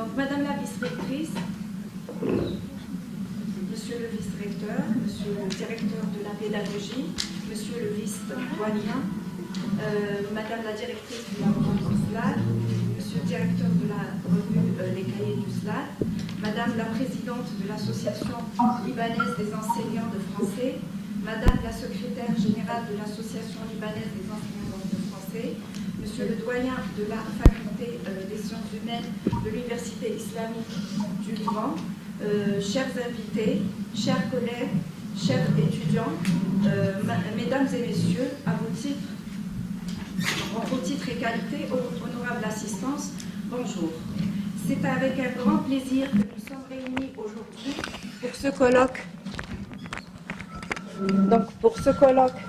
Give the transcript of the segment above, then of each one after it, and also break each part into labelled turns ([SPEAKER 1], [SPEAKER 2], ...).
[SPEAKER 1] Donc, Madame la vice-rectrice, Monsieur le vice-recteur, Monsieur le directeur de la pédagogie, Monsieur le vice-doyen, Madame la directrice du laboratoire SLAD, Monsieur le directeur de la revue Les Cahiers du SLAD, Madame la présidente de l'Association libanaise des enseignants de français, Madame la secrétaire générale de l'Association libanaise des enseignants de français, Monsieur le doyen de la faculté des sciences humaines de l'Université islamique du Liban, chers invités, chers collègues, chers étudiants, mesdames et messieurs, à vos titres et qualités, honorable assistance, bonjour. C'est avec un grand plaisir que nous sommes réunis aujourd'hui pour ce colloque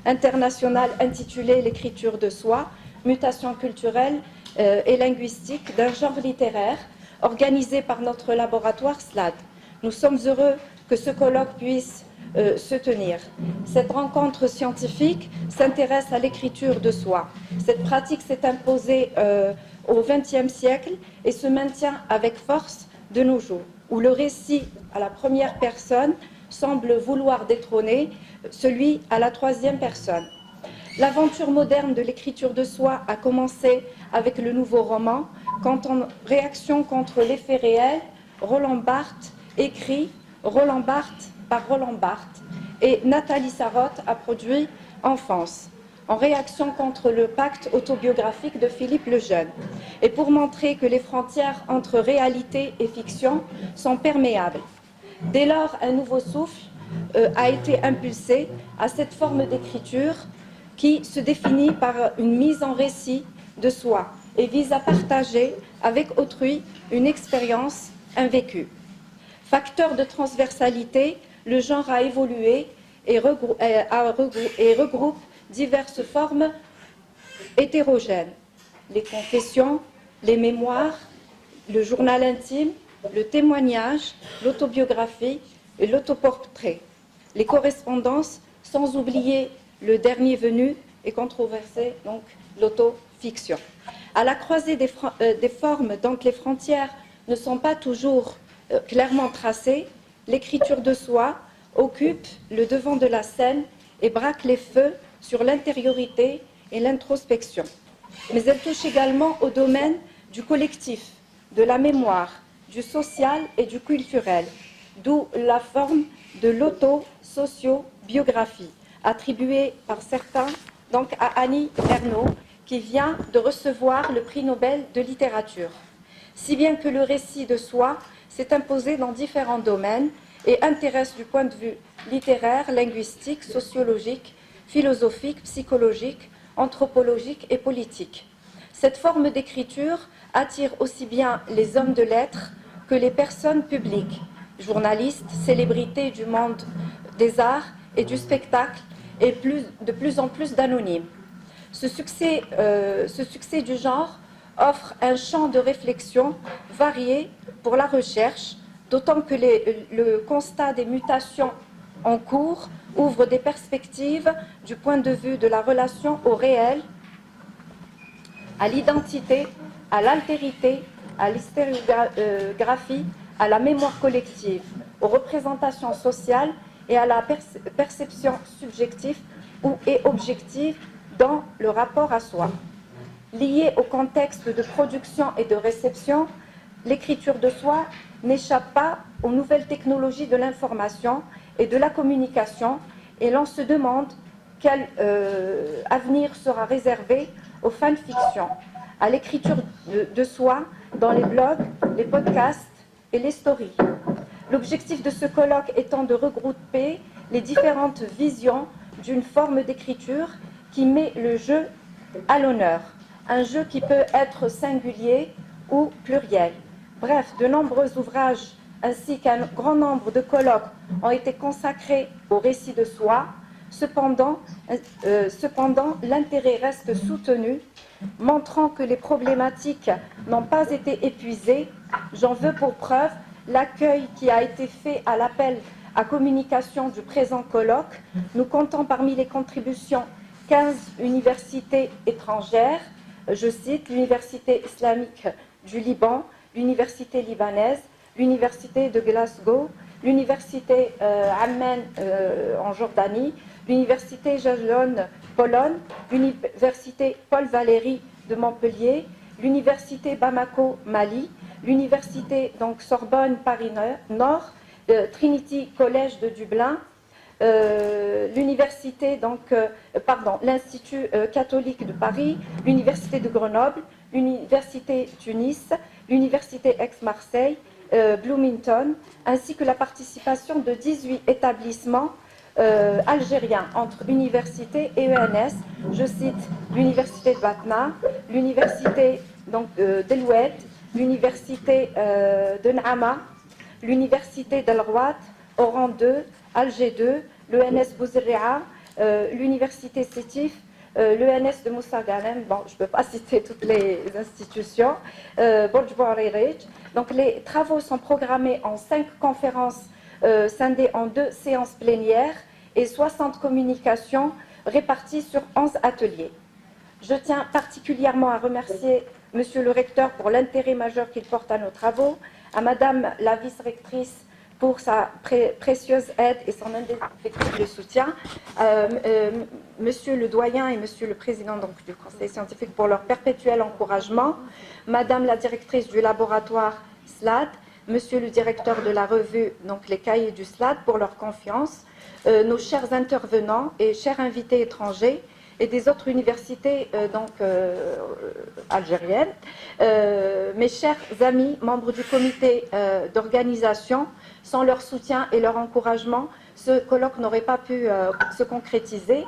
[SPEAKER 1] international intitulé L'écriture de soi, mutation culturelle et linguistique d'un genre littéraire, organisé par notre laboratoire SLAD. Nous sommes heureux que ce colloque puisse se tenir. Cette rencontre scientifique s'intéresse à l'écriture de soi. Cette pratique s'est imposée au XXe siècle et se maintient avec force de nos jours, où le récit à la première personne semble vouloir détrôner celui à la troisième personne. L'aventure moderne de l'écriture de soi a commencé avec le nouveau roman, quand en réaction contre les faits réels, Roland Barthes écrit Roland Barthes par Roland Barthes et Nathalie Sarraute a produit Enfance, en réaction contre le pacte autobiographique de Philippe le Jeune, et pour montrer que les frontières entre réalité et fiction sont perméables. Dès lors, un nouveau souffle a été impulsé à cette forme d'écriture qui se définit par une mise en récit de soi et vise à partager avec autrui une expérience invécue. Facteur de transversalité, le genre a évolué et regroupe diverses formes hétérogènes. Les confessions, les mémoires, le journal intime, le témoignage, l'autobiographie et l'autoportrait. Les correspondances, sans oublier le dernier venu et controversé, donc l'autofiction. À la croisée des formes, donc les frontières ne sont pas toujours clairement tracées, l'écriture de soi occupe le devant de la scène et braque les feux sur l'intériorité et l'introspection. Mais elle touche également au domaine du collectif, de la mémoire, du social et du culturel, d'où la forme de l'auto-socio-biographie, attribuée par certains donc à Annie Ernaux, qui vient de recevoir le prix Nobel de littérature. Si bien que le récit de soi s'est imposé dans différents domaines et intéresse du point de vue littéraire, linguistique, sociologique, philosophique, psychologique, anthropologique et politique. Cette forme d'écriture attire aussi bien les hommes de lettres que les personnes publiques, journalistes, célébrités du monde des arts et du spectacle, et de plus en plus d'anonymes. Ce succès du genre offre un champ de réflexion varié pour la recherche, d'autant que le constat des mutations en cours ouvre des perspectives du point de vue de la relation au réel, à l'identité, à l'altérité, à l'hystérographie, à la mémoire collective, aux représentations sociales et à la perception subjective et objective dans le rapport à soi. Liée au contexte de production et de réception, l'écriture de soi n'échappe pas aux nouvelles technologies de l'information et de la communication, et l'on se demande quel avenir sera réservé aux fanfictions, à l'écriture de soi dans les blogs, les podcasts et les stories. L'objectif de ce colloque étant de regrouper les différentes visions d'une forme d'écriture qui met le jeu à l'honneur, un jeu qui peut être singulier ou pluriel. Bref, de nombreux ouvrages ainsi qu'un grand nombre de colloques ont été consacrés au récit de soi. Cependant, l'intérêt reste soutenu, montrant que les problématiques n'ont pas été épuisées. J'en veux pour preuve l'accueil qui a été fait à l'appel à communication du présent colloque. Nous comptons parmi les contributions 15 universités étrangères, je cite l'Université islamique du Liban, l'Université libanaise, l'Université de Glasgow, l'Université Amman en Jordanie, l'Université Jagiellon, Pologne, l'Université Paul Valéry de Montpellier, l'Université Bamako, Mali, l'Université Sorbonne, Paris Nord, Trinity College de Dublin, l'Université, l'Institut catholique de Paris, l'Université de Grenoble, l'Université Tunis, l'Université Aix-Marseille, Bloomington, ainsi que la participation de 18 établissements algériens entre universités et ENS. Je cite l'Université de Batna, l'Université d'Eloued, l'Université de N'Ama, l'Université d'Al-Rouat, Oran 2, Alger 2, l'ENS Bouzerria, l'Université Sétif, l'ENS de Moussa Ghanem, bon, je ne peux pas citer toutes les institutions, Borj Bouariri. Donc les travaux sont programmés en 5 conférences scindées en 2 séances plénières et 60 communications réparties sur 11 ateliers. Je tiens particulièrement à remercier Monsieur le recteur pour l'intérêt majeur qu'il porte à nos travaux, à Madame la vice-rectrice pour sa précieuse aide et son indéfectible soutien, Monsieur le doyen et Monsieur le président du conseil scientifique pour leur perpétuel encouragement, Madame la directrice du laboratoire SLAD, Monsieur le directeur de la revue, les cahiers du SLAD, pour leur confiance, nos chers intervenants et chers invités étrangers et des autres universités algériennes, mes chers amis, membres du comité d'organisation, sans leur soutien et leur encouragement, ce colloque n'aurait pas pu se concrétiser,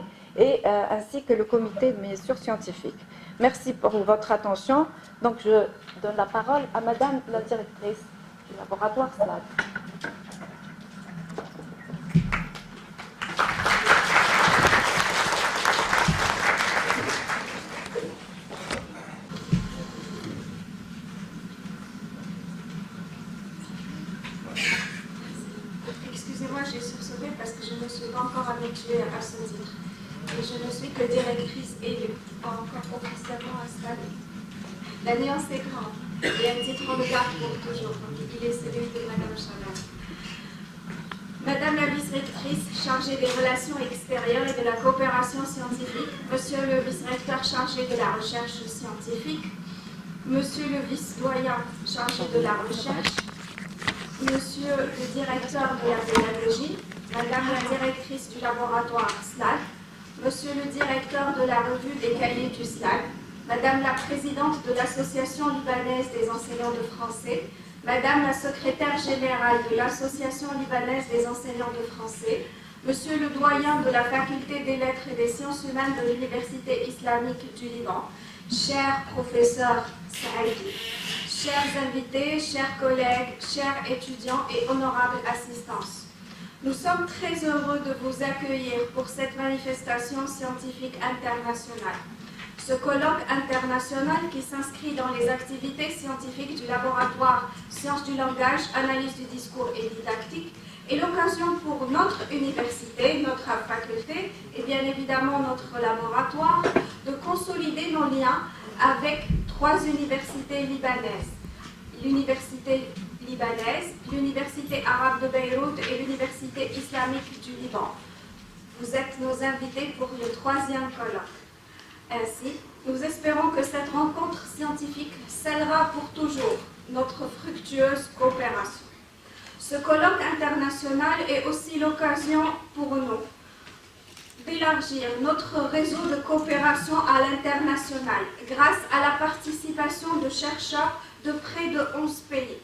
[SPEAKER 1] ainsi que le comité de mesures scientifiques. Merci pour votre attention. Donc je donne la parole à Madame la directrice du laboratoire SLAD.
[SPEAKER 2] Excusez-moi, j'ai sursauté parce que je ne me suis pas encore habituée à ce titre. Et je ne suis que directrice élue, pas encore officiellement installée. La nuance est grande. Et un titre on le garde pour toujours. Il est celui de Madame Chalal. Madame la vice-rectrice chargée des relations extérieures et de la coopération scientifique, Monsieur le vice-recteur chargé de la recherche scientifique, Monsieur le vice-doyen chargé de la recherche, Monsieur le directeur de la pédagogie, Madame la directrice du laboratoire SLAD, Monsieur le directeur de la revue des cahiers du SLAD, Madame la présidente de l'Association libanaise des enseignants de français, Madame la secrétaire générale de l'Association libanaise des enseignants de français, Monsieur le doyen de la faculté des lettres et des sciences humaines de l'Université islamique du Liban, chers professeurs Saïdi, chers invités, chers collègues, chers étudiants et honorables assistants. Nous sommes très heureux de vous accueillir pour cette manifestation scientifique internationale. Ce colloque international qui s'inscrit dans les activités scientifiques du laboratoire Sciences du langage, analyse du discours et didactique est l'occasion pour notre université, notre faculté et bien évidemment notre laboratoire de consolider nos liens avec 3 universités libanaises. L'université libanaise, l'université arabe de Beyrouth et l'université islamique du Liban. Vous êtes nos invités pour le 3e colloque. Ainsi, nous espérons que cette rencontre scientifique scellera pour toujours notre fructueuse coopération. Ce colloque international est aussi l'occasion pour nous d'élargir notre réseau de coopération à l'international grâce à la participation de chercheurs de près de 11 pays.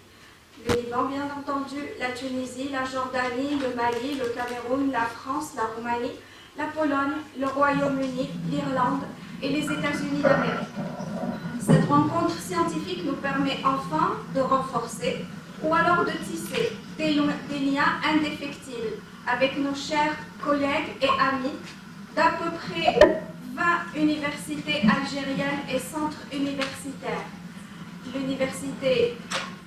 [SPEAKER 2] Le Liban, bien entendu, la Tunisie, la Jordanie, le Mali, le Cameroun, la France, la Roumanie, la Pologne, le Royaume-Uni, l'Irlande et les États-Unis d'Amérique. Cette rencontre scientifique nous permet enfin de renforcer ou alors de tisser des liens indéfectibles avec nos chers collègues et amis d'à peu près 20 universités algériennes et centres universitaires. L'université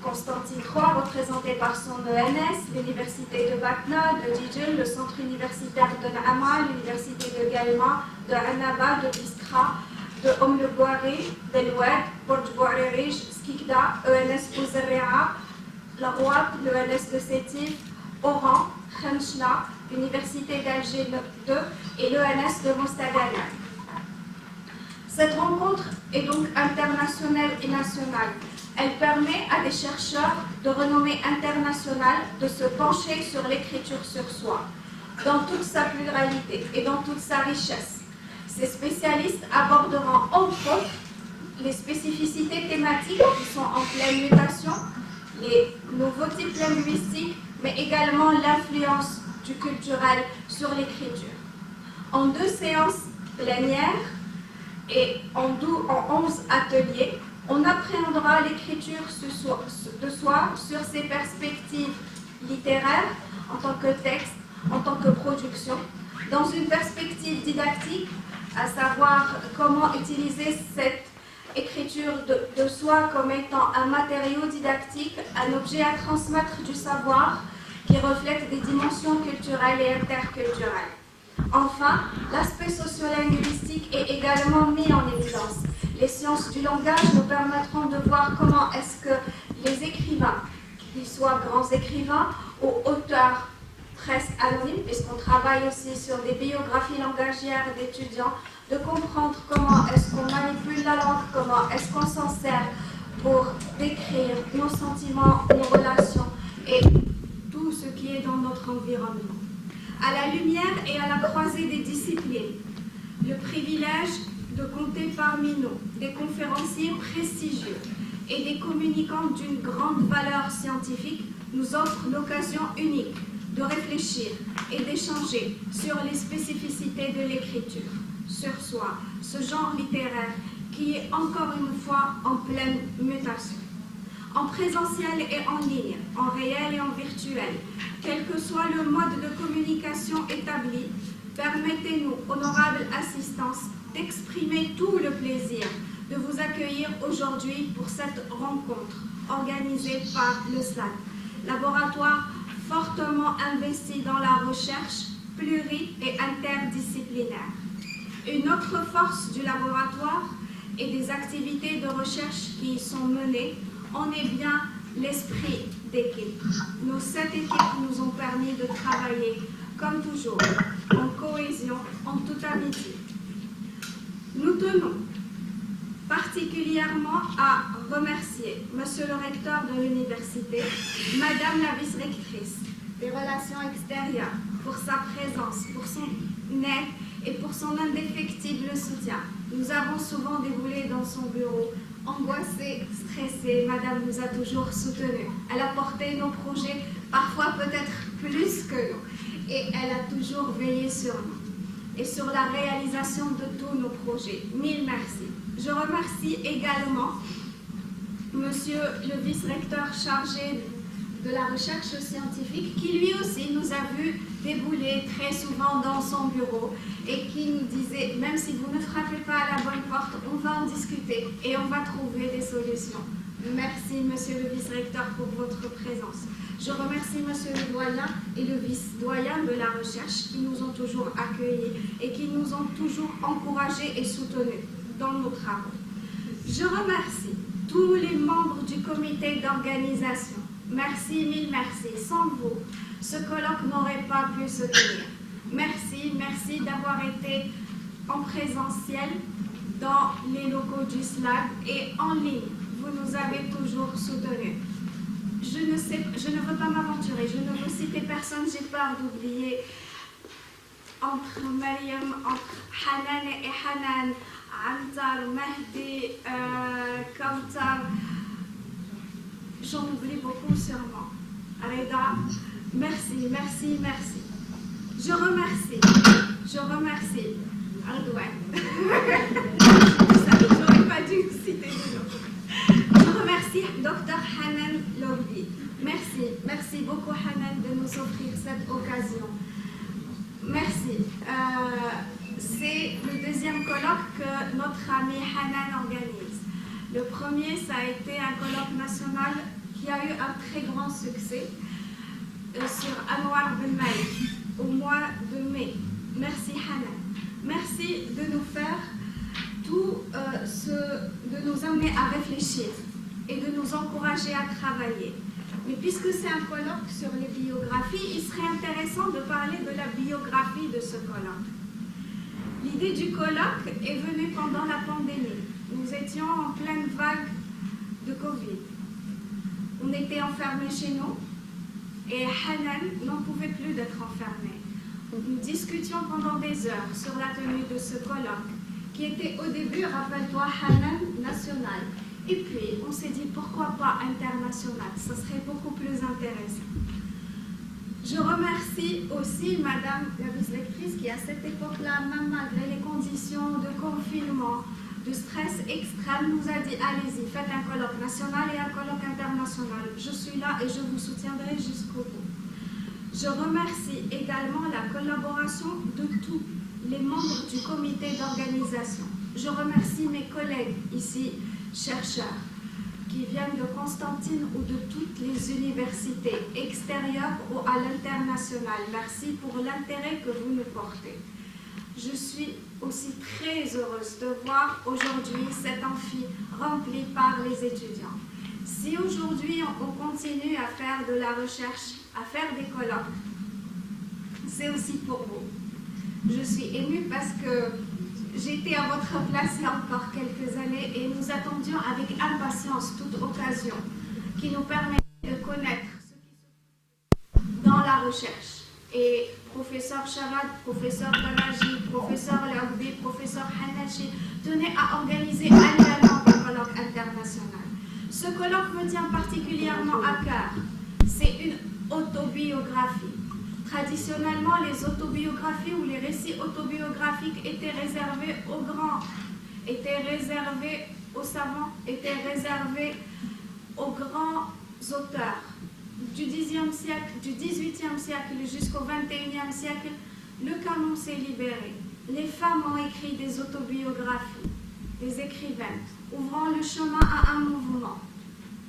[SPEAKER 2] Constantine III, représentée par son ENS, l'université de Batna, de Dijil, le centre universitaire de N'Ama, l'université de Galma, de Annaba, de Biskra, de Le Bouari, Delwed, Borj Bouaririj, Skikda, ENS Ouzerrea, La Rouab, l'ENS de Sétif, Oran, Khenchna, Université d'Alger 2 et l'ENS de Mostagalia. Cette rencontre est donc internationale et nationale. Elle permet à des chercheurs de renommée internationale de se pencher sur l'écriture sur soi, dans toute sa pluralité et dans toute sa richesse. Ces spécialistes aborderont entre autres les spécificités thématiques qui sont en pleine mutation, les nouveaux types linguistiques, mais également l'influence du culturel sur l'écriture. En 2 séances plénières et en 11 ateliers, on appréhendera l'écriture de soi sur ses perspectives littéraires en tant que texte, en tant que production, dans une perspective didactique, à savoir comment utiliser cette écriture de soi comme étant un matériau didactique, un objet à transmettre du savoir qui reflète des dimensions culturelles et interculturelles. Enfin, l'aspect sociolinguistique est également mis en évidence. Les sciences du langage nous permettront de voir comment est-ce que les écrivains, qu'ils soient grands écrivains ou auteurs presque anonymes, puisqu'on travaille aussi sur des biographies langagières d'étudiants, de comprendre comment est-ce qu'on manipule la langue, comment est-ce qu'on s'en sert pour décrire nos sentiments, nos relations et tout ce qui est dans notre environnement. À la lumière et à la croisée des disciplines, le privilège de compter parmi nous des conférenciers prestigieux et des communicants d'une grande valeur scientifique nous offre l'occasion unique de réfléchir et d'échanger sur les spécificités de l'écriture, sur soi, ce genre littéraire qui est encore une fois en pleine mutation. En présentiel et en ligne, en réel et en virtuel, quel que soit le mode de communication établi, permettez-nous, honorable assistance, d'exprimer tout le plaisir de vous accueillir aujourd'hui pour cette rencontre organisée par le SLAD, laboratoire fortement investi dans la recherche pluri- et interdisciplinaire. Une autre force du laboratoire et des activités de recherche qui y sont menées en est bien l'esprit d'équipe. Nos 7 équipes nous ont permis de travailler, comme toujours, en cohésion, en toute amitié. Nous tenons particulièrement à remercier Monsieur le recteur de l'université, Madame la vice-rectrice des relations extérieures, pour sa présence, pour son aide et pour son indéfectible soutien. Nous avons souvent déboulé dans son bureau, angoissée, stressée. Madame nous a toujours soutenus. Elle a porté nos projets, parfois peut-être plus que nous, et elle a toujours veillé sur nous et sur la réalisation de tous nos projets. Mille merci. Je remercie également Monsieur le vice-recteur chargé de la recherche scientifique qui lui aussi nous a vu débouler très souvent dans son bureau et qui nous disait, même si vous ne frappez pas à la bonne porte, on va en discuter et on va trouver des solutions. Merci Monsieur le vice-recteur pour votre présence. Je remercie Monsieur le doyen et le vice-doyen de la recherche qui nous ont toujours accueillis et qui nous ont toujours encouragés et soutenus dans nos travaux. Je remercie tous les membres du comité d'organisation. Merci, mille merci. Sans vous, ce colloque n'aurait pas pu se tenir. Merci, merci d'avoir été en présentiel dans les locaux du SLAD et en ligne. Vous nous avez toujours soutenus. Je ne veux pas m'aventurer, je ne veux citer personne, j'ai peur d'oublier. Entre Mariam, entre Hanan et Hanan, Antar, Mahdi, Kautar, j'en oublie beaucoup sûrement. Reda, merci, merci, merci. Je remercie Ardouane. J'aurais pas dû citer le nom. Je remercie Dr Hanan Lobby. Merci beaucoup Hanan de nous offrir cette occasion. Merci. C'est le deuxième colloque que notre amie Hanan organise. Le premier, ça a été un colloque national qui a eu un très grand succès sur Anwar Ben Malik au mois de mai. Merci Hanan. Merci de nous faire tout nous amener à réfléchir et de nous encourager à travailler. Mais puisque c'est un colloque sur les biographies, il serait intéressant de parler de la biographie de ce colloque. L'idée du colloque est venue pendant la pandémie. Nous étions en pleine vague de Covid. On était enfermés chez nous et Hanan n'en pouvait plus d'être enfermée. Nous discutions pendant des heures sur la tenue de ce colloque, qui était au début, rappelle-toi, Hanan national. Et puis, on s'est dit, pourquoi pas international? Ça serait beaucoup plus intéressant. Je remercie aussi Madame la vice-lectrice qui, à cette époque-là, même malgré les conditions de confinement, de stress extrême, nous a dit, allez-y, faites un colloque national et un colloque international. Je suis là et je vous soutiendrai jusqu'au bout. Je remercie également la collaboration de tous les membres du comité d'organisation. Je remercie mes collègues ici, chercheurs, qui viennent de Constantine ou de toutes les universités extérieures ou à l'international. Merci pour l'intérêt que vous nous portez. Je suis aussi très heureuse de voir aujourd'hui cet amphi rempli par les étudiants. Si aujourd'hui on continue à faire de la recherche, à faire des colloques, c'est aussi pour vous. Je suis émue parce que j'étais à votre place il y a encore quelques années et nous attendions avec impatience toute occasion qui nous permet de connaître ce qui se fait dans la recherche. Et professeur Charad, professeur Danaji, professeur Laoudi, professeur Hanachi tenaient à organiser annuellement un colloque international. Ce colloque me tient particulièrement à cœur. C'est une autobiographie. Traditionnellement, les autobiographies ou les récits autobiographiques étaient réservés aux grands, étaient réservés aux savants, étaient réservés aux grands auteurs. Du XIXe siècle, du XVIIIe siècle jusqu'au XXIe siècle, le canon s'est libéré. Les femmes ont écrit des autobiographies, des écrivaines, ouvrant le chemin à un mouvement,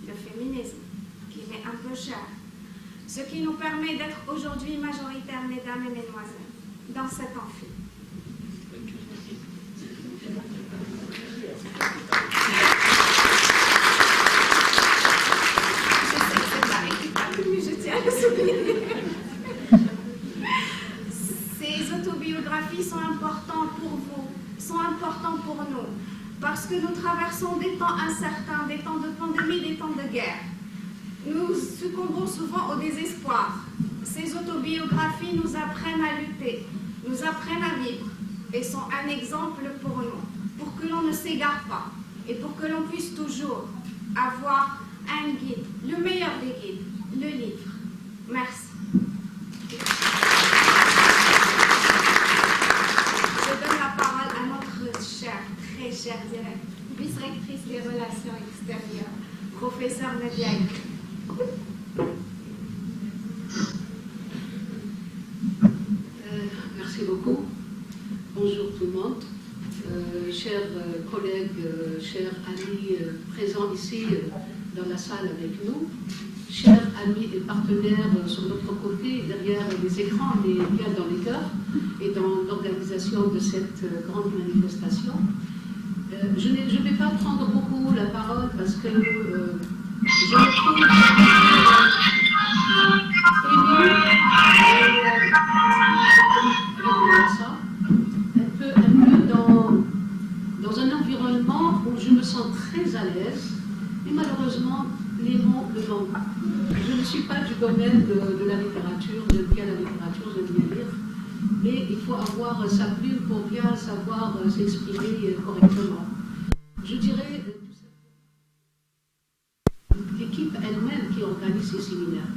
[SPEAKER 2] le féminisme, qui m'est un peu cher. Ce qui nous permet d'être aujourd'hui majoritaires, mesdames et mesdemoiselles, dans cet amphi. Je tiens à le souligner. Ces autobiographies sont importantes pour vous, sont importantes pour nous, parce que nous traversons des temps incertains, des temps de pandémie, des temps de guerre. Nous succombons souvent au désespoir. Ces autobiographies nous apprennent à lutter, nous apprennent à vivre et sont un exemple pour nous, pour que l'on ne s'égare pas et pour que l'on puisse toujours avoir un guide, le meilleur des guides, le livre. Merci. Je donne la parole à notre chère, très chère vice-rectrice des relations extérieures, professeure Nadia.
[SPEAKER 3] Merci beaucoup. Bonjour tout le monde. Chers collègues, chers amis présents ici dans la salle avec nous, chers amis et partenaires sur notre côté, derrière les écrans, mais bien dans les cœurs et dans l'organisation de cette grande manifestation. Je ne vais pas prendre beaucoup la parole parce que je me trouve émue dans un environnement où je me sens très à l'aise, et malheureusement, les mots me manquent. Je ne suis pas du domaine de la littérature, j'aime bien la littérature, j'aime bien lire, mais il faut avoir sa plume pour bien savoir s'exprimer correctement. Je dirais l'équipe elle-même qui organise ces séminaires.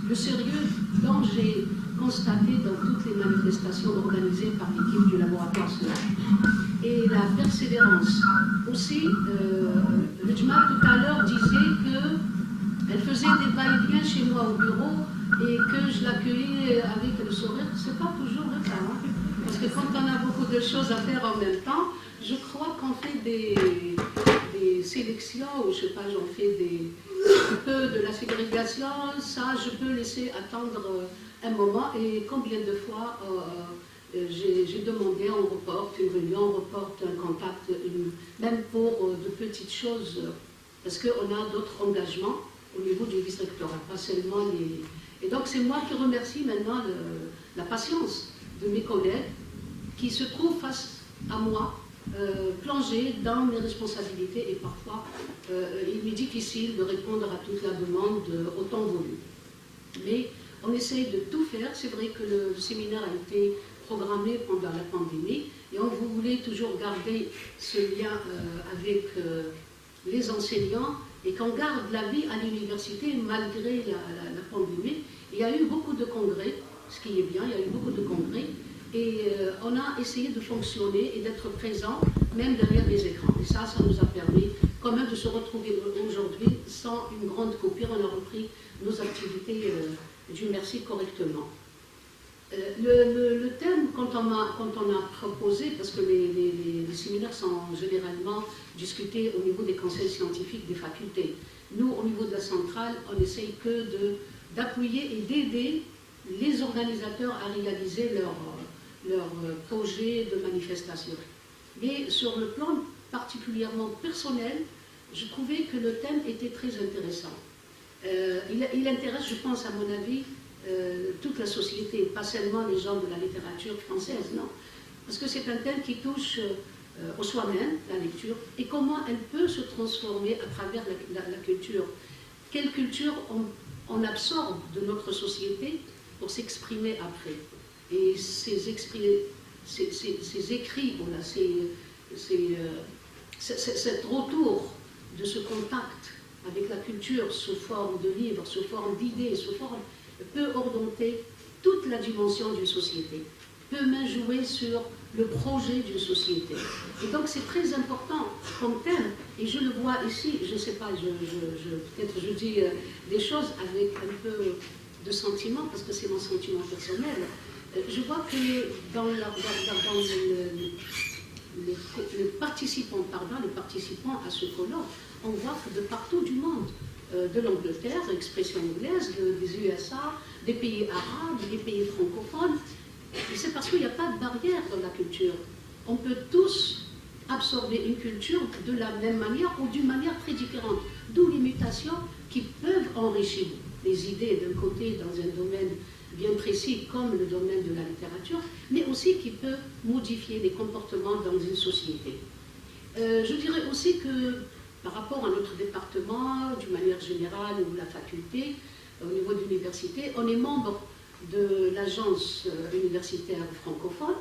[SPEAKER 3] Le sérieux dont j'ai constaté dans toutes les manifestations organisées par l'équipe du laboratoire SLAC et la persévérance. Aussi, le Jmal tout à l'heure disait qu'elle faisait des va-et-vient chez moi au bureau et que je l'accueillais avec le sourire. C'est pas toujours le cas, hein? Parce que quand on a beaucoup de choses à faire en même temps, je crois qu'on fait des sélections, ou je sais pas, j'en fais un peu de la ségrégation, ça je peux laisser attendre un moment, et combien de fois j'ai demandé, on reporte une réunion, on reporte un contact, même pour de petites choses, parce qu'on a d'autres engagements au niveau du vice-rectorat, pas seulement les... Et donc c'est moi qui remercie maintenant la patience de mes collègues qui se trouvent face à moi, plongés dans mes responsabilités, et parfois il m'est difficile de répondre à toute la demande autant voulu. Mais on essaye de tout faire. C'est vrai que le séminaire a été programmé pendant la pandémie et on voulait toujours garder ce lien avec les enseignants et qu'on garde la vie à l'université malgré la pandémie. Il y a eu beaucoup de congrès, ce qui est bien, il y a eu beaucoup de congrès et on a essayé de fonctionner et d'être présent même derrière les écrans. Et ça nous a permis quand même de se retrouver aujourd'hui sans une grande coupure. On a repris nos activités, Dieu merci, correctement. Le thème, quand on a proposé, parce que les séminaires sont généralement discutés au niveau des conseils scientifiques des facultés. Nous, au niveau de la centrale, on essaye que d'appuyer et d'aider les organisateurs à réaliser leur projet de manifestation. Mais sur le plan particulièrement personnel, je trouvais que le thème était très intéressant. Il intéresse, je pense, à mon avis, toute la société, pas seulement les gens de la littérature française, non. Parce que c'est un thème qui touche au soi-même, la lecture, et comment elle peut se transformer à travers la culture. Quelle culture on absorbe de notre société pour s'exprimer après. Et ces écrits, voilà, cet retour de ce contact avec la culture sous forme de livres, sous forme d'idées, peut orienter toute la dimension d'une société, peut même jouer sur le projet d'une société. Et donc c'est très important comme thème, et je le vois ici, je ne sais pas, peut-être je dis des choses avec un peu de sentiment, parce que c'est mon sentiment personnel. Je vois que dans le participant à ce colloque, on voit que de partout du monde, de l'Angleterre, expression anglaise, des USA, des pays arabes, des pays francophones, et c'est parce qu'il n'y a pas de barrière dans la culture. On peut tous absorber une culture de la même manière ou d'une manière très différente, d'où les mutations qui peuvent enrichir les idées d'un côté dans un domaine bien précis comme le domaine de la littérature, mais aussi qui peut modifier les comportements dans une société. Je dirais aussi que par rapport à notre département, d'une manière générale, ou la faculté, au niveau de l'université, on est membre de l'agence universitaire francophone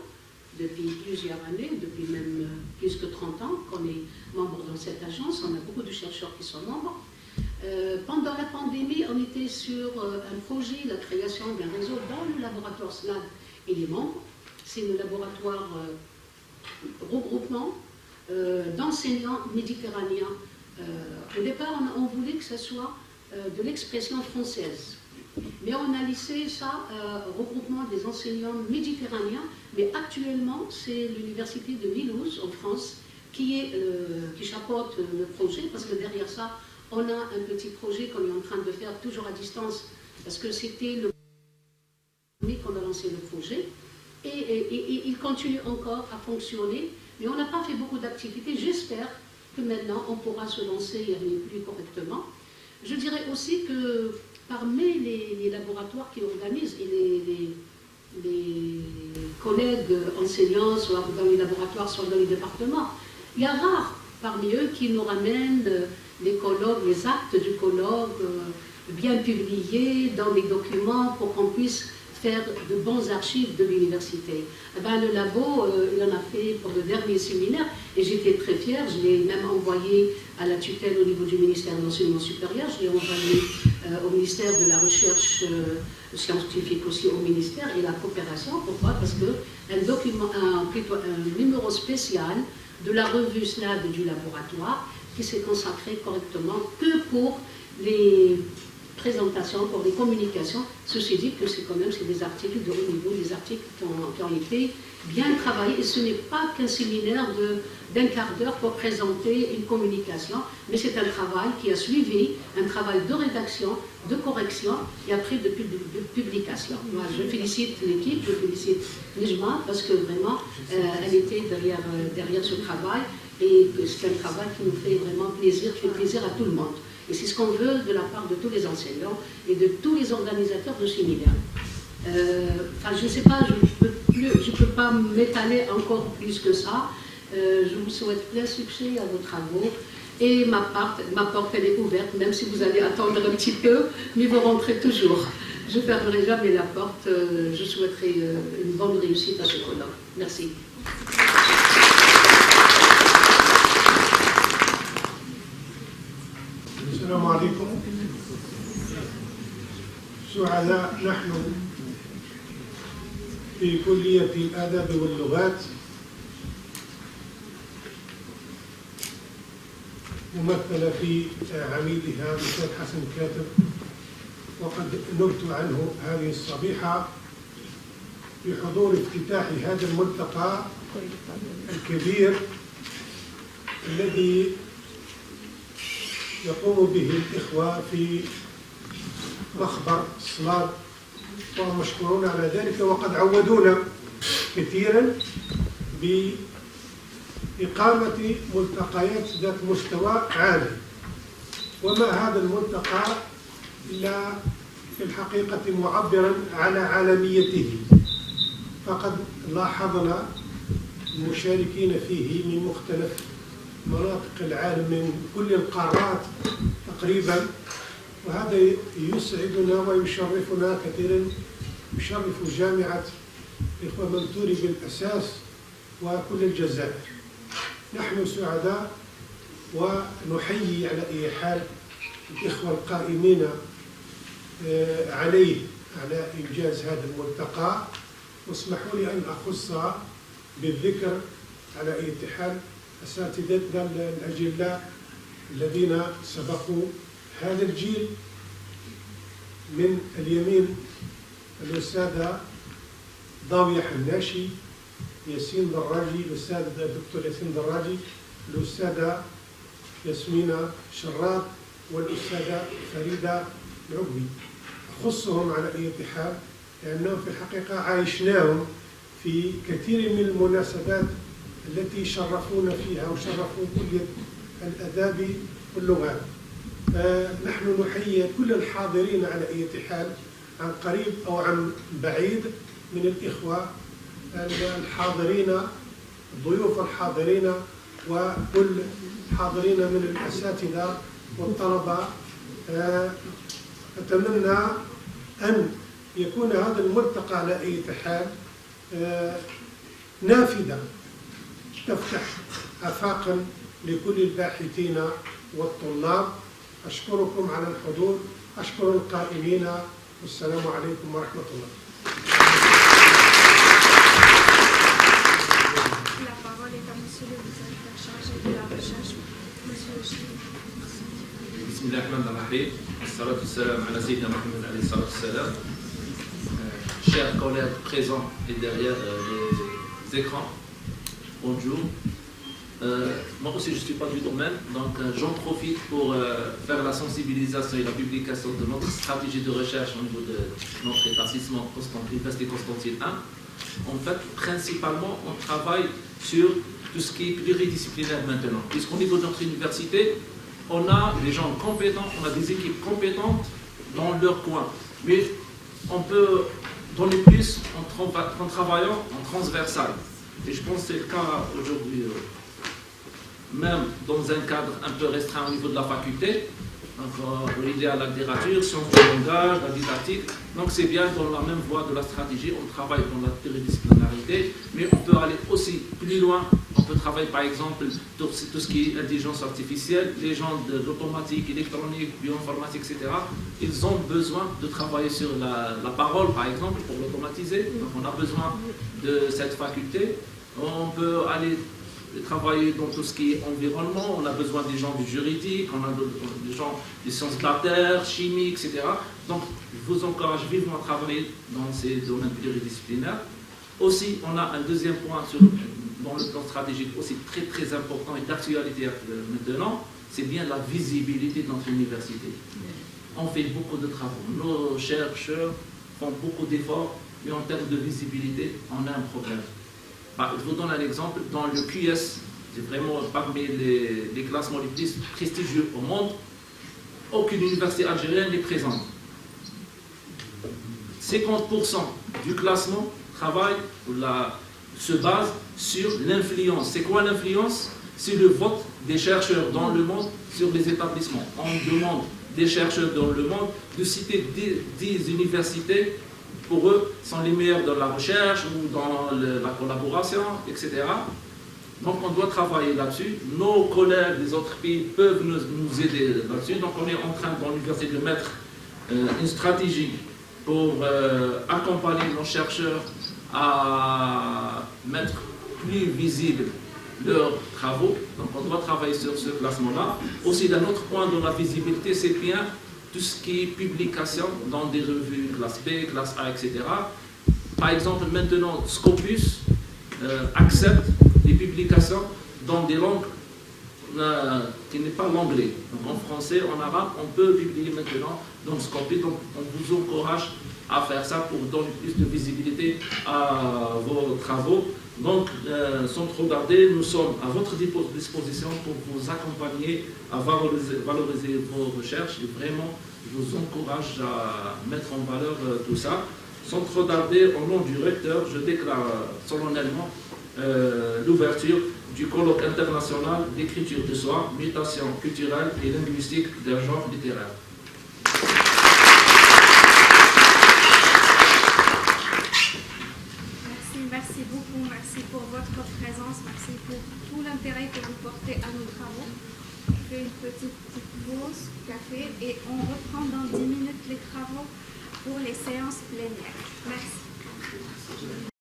[SPEAKER 3] depuis plusieurs années, depuis même plus que 30 ans qu'on est membre dans cette agence. On a beaucoup de chercheurs qui sont membres. Pendant la pandémie, on était sur un projet, la création d'un réseau dans le laboratoire SLAD et les membres. C'est le laboratoire regroupement d'enseignants méditerranéens. Au départ, on voulait que ce soit de l'expression française. Mais on a laissé ça regroupement des enseignants méditerranéens. Mais actuellement, c'est l'université de Mulhouse, en France, qui chapeaute le projet, parce que derrière ça, on a un petit projet qu'on est en train de faire toujours à distance, parce que c'était le premier qu'on a lancé le projet. Et il continue encore à fonctionner, mais on n'a pas fait beaucoup d'activités. J'espère que maintenant, on pourra se lancer et aller plus correctement. Je dirais aussi que parmi les laboratoires qui organisent, et les collègues enseignants, soit dans les laboratoires, soit dans les départements, il y a rare parmi eux qui nous ramènent les colloques, les actes du colloque, bien publiés dans les documents pour qu'on puisse faire de bons archives de l'université. Le labo, il en a fait pour le dernier séminaire et j'étais très fière. Je l'ai même envoyé à la tutelle au niveau du ministère de l'Enseignement supérieur. Je l'ai envoyé au ministère de la Recherche scientifique aussi, au ministère et la coopération. Pourquoi? Parce un numéro spécial de la revue SLAD du laboratoire qui s'est consacré correctement que pour les présentation, pour des communications. Ceci dit que c'est quand même des articles de haut niveau, des articles qui ont été bien travaillés. Et ce n'est pas qu'un séminaire d'un quart d'heure pour présenter une communication, mais c'est un travail qui a suivi, un travail de rédaction, de correction et après de publication. Moi, je félicite l'équipe, je félicite Nejma parce que vraiment, elle était derrière ce travail et c'est un travail qui nous fait vraiment plaisir, qui fait plaisir à tout le monde. Et c'est ce qu'on veut de la part de tous les enseignants et de tous les organisateurs de séminaires. Je ne sais pas, je ne peux pas m'étaler encore plus que ça. Je vous souhaite plein succès à vos travaux. Et ma porte, elle est ouverte, même si vous allez attendre un petit peu, mais vous rentrez toujours. Je ne fermerai jamais la porte. Je souhaiterais une bonne réussite à ce colloque. Merci.
[SPEAKER 4] السلام عليكم. سعداء نحن في كلية الآداب واللغات ممثلة في عميدها الأستاذ حسن كاتب، وقد نبت عنه هذه الصبيحة بحضور افتتاح هذا الملتقى الكبير الذي يقوم به الإخوة في مخبر الصلاد، وهم مشكورون على ذلك، وقد عودونا كثيرا بإقامة ملتقيات ذات مستوى عالي. وما هذا الملتقى إلا في الحقيقة معبرا على عالميته، فقد لاحظنا المشاركين فيه من مختلف مناطق العالم من كل القارات تقريبا، وهذا يسعدنا ويشرفنا كثيرا، يشرف جامعة الإخوة منتوري بالأساس وكل الجزائر. نحن سعداء ونحيي على أي حال الإخوة القائمين عليه على إنجاز هذا الملتقى، واسمحوا لي أن أخص بالذكر على أي حال أساتذتنا الأجلاء الذين سبقوا هذا الجيل. من اليمين الأستاذة ضاوية حناشي، ياسين دراجي، الأستاذ الدكتور ياسين دراجي، الأستاذة ياسمينة شراد، والأستاذة فريدة العقبي. أخصهم على أي حال لأنهم في الحقيقة عايشناهم في كثير من المناسبات التي شرفونا فيها وشرفوا كلية الآداب واللغات. نحن نحيي كل الحاضرين على أي حال عن قريب أو عن بعيد، من الإخوة الحاضرين، الضيوف الحاضرين، وكل حاضرين من الأساتذة والطلبة. أتمنى أن يكون هذا الملتقى على أي حال نافذة تفتح آفاقا لكل الباحثين والطلاب. أشكركم على الحضور، أشكر القائمين، والسلام عليكم ورحمة الله.
[SPEAKER 2] La parole est à monsieur le directeur chargé de la recherche, monsieur Gilles.
[SPEAKER 5] بسم الله الرحمن الرحيم، والصلاة والسلام على سيدنا محمد عليه الصلاة والسلام. Chers collègues présents et derrière les écrans, bonjour. Moi aussi je ne suis pas du domaine, donc j'en profite pour faire la sensibilisation et la publication de notre stratégie de recherche au niveau de notre établissement Université Constantine 1. En fait, principalement, on travaille sur tout ce qui est pluridisciplinaire maintenant, puisqu'au niveau de notre université, on a des gens compétents, on a des équipes compétentes dans leur coin, mais on peut donner plus en travaillant en transversal. Et je pense que c'est le cas aujourd'hui, même dans un cadre un peu restreint au niveau de la faculté. Donc, il y a la littérature, sciences du langage, la didactique. Donc c'est bien dans la même voie de la stratégie, on travaille dans la pluridisciplinarité, mais on peut aller aussi plus loin. On peut travailler par exemple sur tout ce qui est intelligence artificielle, les gens de l'automatique, électronique, bioinformatique, etc. Ils ont besoin de travailler sur la parole par exemple pour l'automatiser. Donc on a besoin de cette faculté. On peut aller travailler dans tout ce qui est environnement, on a besoin des gens du juridique, on a des gens des sciences de la terre, chimie, etc. Donc, je vous encourage vivement à travailler dans ces domaines pluridisciplinaires. Aussi, on a un deuxième point dans le plan stratégique aussi très très important et d'actualité maintenant, c'est bien la visibilité de notre université. On fait beaucoup de travaux, nos chercheurs font beaucoup d'efforts, mais en termes de visibilité, on a un problème. Je vous donne un exemple, dans le QS, c'est vraiment parmi les classements les plus prestigieux au monde, aucune université algérienne n'est présente. 50% du classement se base sur l'influence. C'est quoi l'influence? C'est le vote des chercheurs dans le monde sur les établissements. On demande des chercheurs dans le monde de citer 10 universités, pour eux, sont les meilleurs dans la recherche ou dans la collaboration, etc. Donc on doit travailler là-dessus. Nos collègues des autres pays peuvent nous aider là-dessus. Donc on est en train dans l'université de mettre une stratégie pour accompagner nos chercheurs à mettre plus visible leurs travaux. Donc on doit travailler sur ce classement-là. Aussi, d'un autre point de la visibilité, c'est bien tout ce qui est publication dans des revues classe B, classe A, etc. Par exemple, maintenant, Scopus accepte les publications dans des langues qui n'est pas l'anglais. Donc en français, en arabe, on peut publier maintenant dans Scopus. Donc on vous encourage à faire ça pour donner plus de visibilité à vos travaux. Donc, sans trop tarder, nous sommes à votre disposition pour vous accompagner à valoriser vos recherches. Et vraiment, je vous encourage à mettre en valeur tout ça. Sans trop tarder, au nom du recteur, je déclare solennellement l'ouverture du colloque international d'écriture de soi, mutation culturelle et linguistique d'un genre littéraire.
[SPEAKER 2] Merci beaucoup, merci pour votre présence, merci pour tout l'intérêt que vous portez à nos travaux. On fait une petite pause, café, et on reprend dans 10 minutes les travaux pour les séances plénières. Merci.